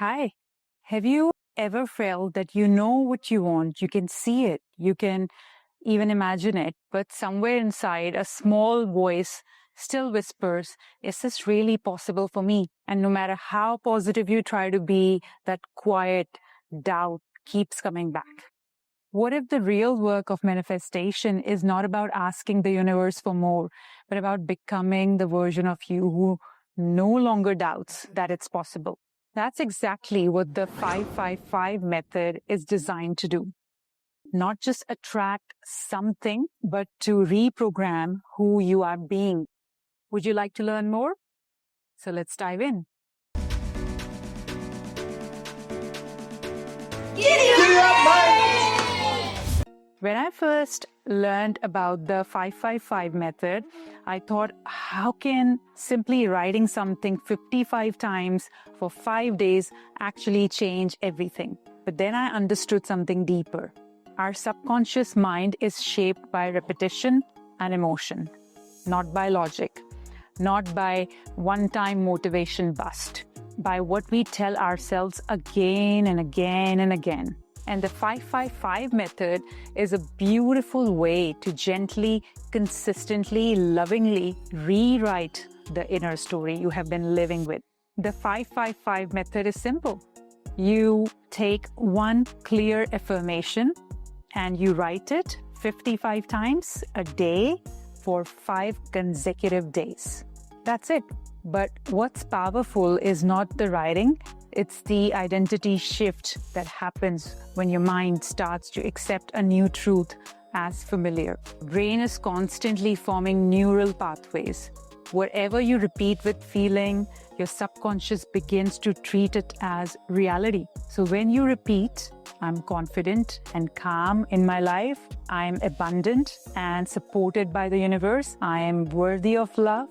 Hi. Have you ever felt that you know what you want? You can see it, you can even imagine it, but somewhere inside, a small voice still whispers, is this really possible for me? And no matter how positive you try to be, that quiet doubt keeps coming back. What if the real work of manifestation is not about asking the universe for more, but about becoming the version of you who no longer doubts that it's possible? That's exactly what the 555 method is designed to do. Not just attract something, but to reprogram who you are being. Would you like to learn more? So let's dive in. When I first learned about the 555 method, I thought, how can simply writing something 55 times for 5 days actually change everything? But then I understood something deeper. Our subconscious mind is shaped by repetition and emotion, not by logic, not by one-time motivation bust, by what we tell ourselves again and again and again. And the 555 method is a beautiful way to gently, consistently, lovingly rewrite the inner story you have been living with. The 555 method is simple. You take one clear affirmation and you write it 55 times a day for 5 consecutive days. That's it. But what's powerful is not the writing, it's the identity shift that happens when your mind starts to accept a new truth as familiar. Brain is constantly forming neural pathways. Whatever you repeat with feeling, your subconscious begins to treat it as reality. So when you repeat, I'm confident and calm in my life, I'm abundant and supported by the universe, I am worthy of love,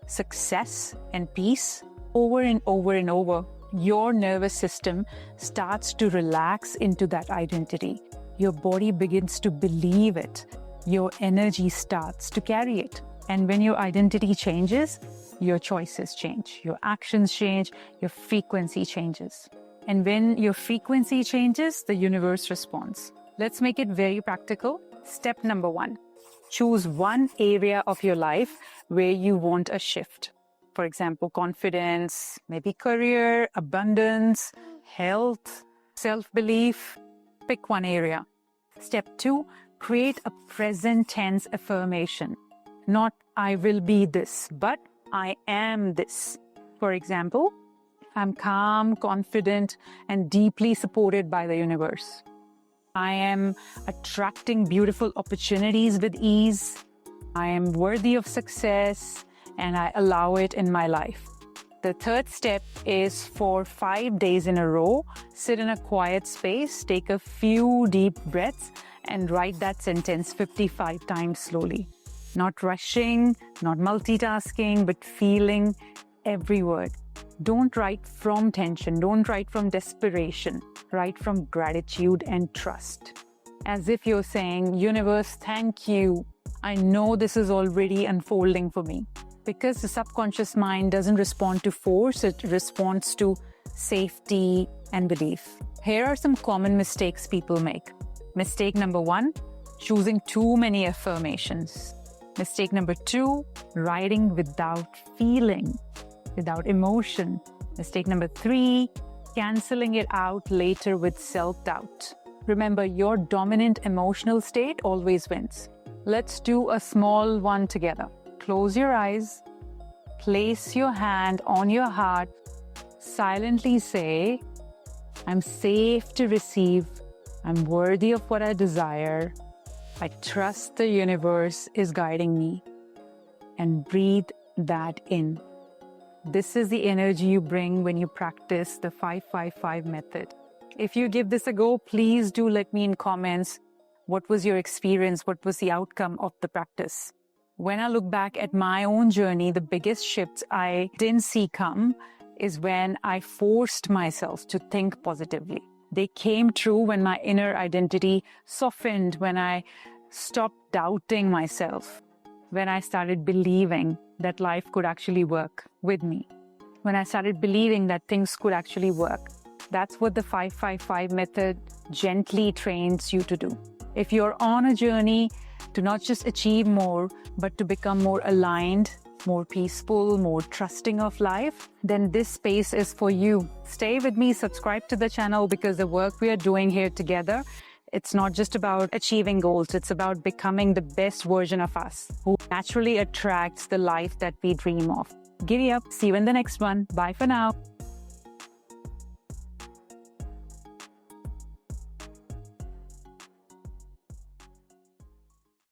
success and peace, over and over and over, your nervous system starts to relax into that identity. Your body begins to believe it. Your energy starts to carry it. And when your identity changes, your choices change, your actions change, your frequency changes. And when your frequency changes, the universe responds. Let's make it very practical. Step number 1. Choose one area of your life where you want a shift. For example, confidence, maybe career, abundance, health, self-belief. Pick one area. Step 2, create a present tense affirmation. Not I will be this, but I am this. For example, I'm calm, confident, and deeply supported by the universe. I am attracting beautiful opportunities with ease. I am worthy of success, and I allow it in my life. The third step is for 5 days in a row, sit in a quiet space, take a few deep breaths, and write that sentence 55 times slowly. Not rushing, not multitasking, but feeling every word. Don't write from tension, don't write from desperation, write from gratitude and trust. As if you're saying, universe, thank you. I know this is already unfolding for me. Because the subconscious mind doesn't respond to force, it responds to safety and belief. Here are some common mistakes people make. Mistake number 1, choosing too many affirmations. Mistake number 2, writing without feeling, without emotion. Mistake number 3, canceling it out later with self-doubt. Remember, your dominant emotional state always wins. Let's do a small one together. Close your eyes, place your hand on your heart, silently say, I'm safe to receive, I'm worthy of what I desire, I trust the universe is guiding me, and breathe that in. This is the energy you bring when you practice the 555 method. If you give this a go, please do let me in comments what was your experience, what was the outcome of the practice. When I look back at my own journey, the biggest shifts I didn't see come is when I forced myself to think positively. They came true when my inner identity softened, when I stopped doubting myself, when I started believing that life could actually work with me, when I started believing that things could actually work. That's what the 555 method gently trains you to do. If you're on a journey to not just achieve more, but to become more aligned, more peaceful, more trusting of life, then this space is for you. Stay with me, subscribe to the channel, because the work we are doing here together, it's not just about achieving goals, it's about becoming the best version of us who naturally attracts the life that we dream of. Giddy up. See you in the next one. Bye for now.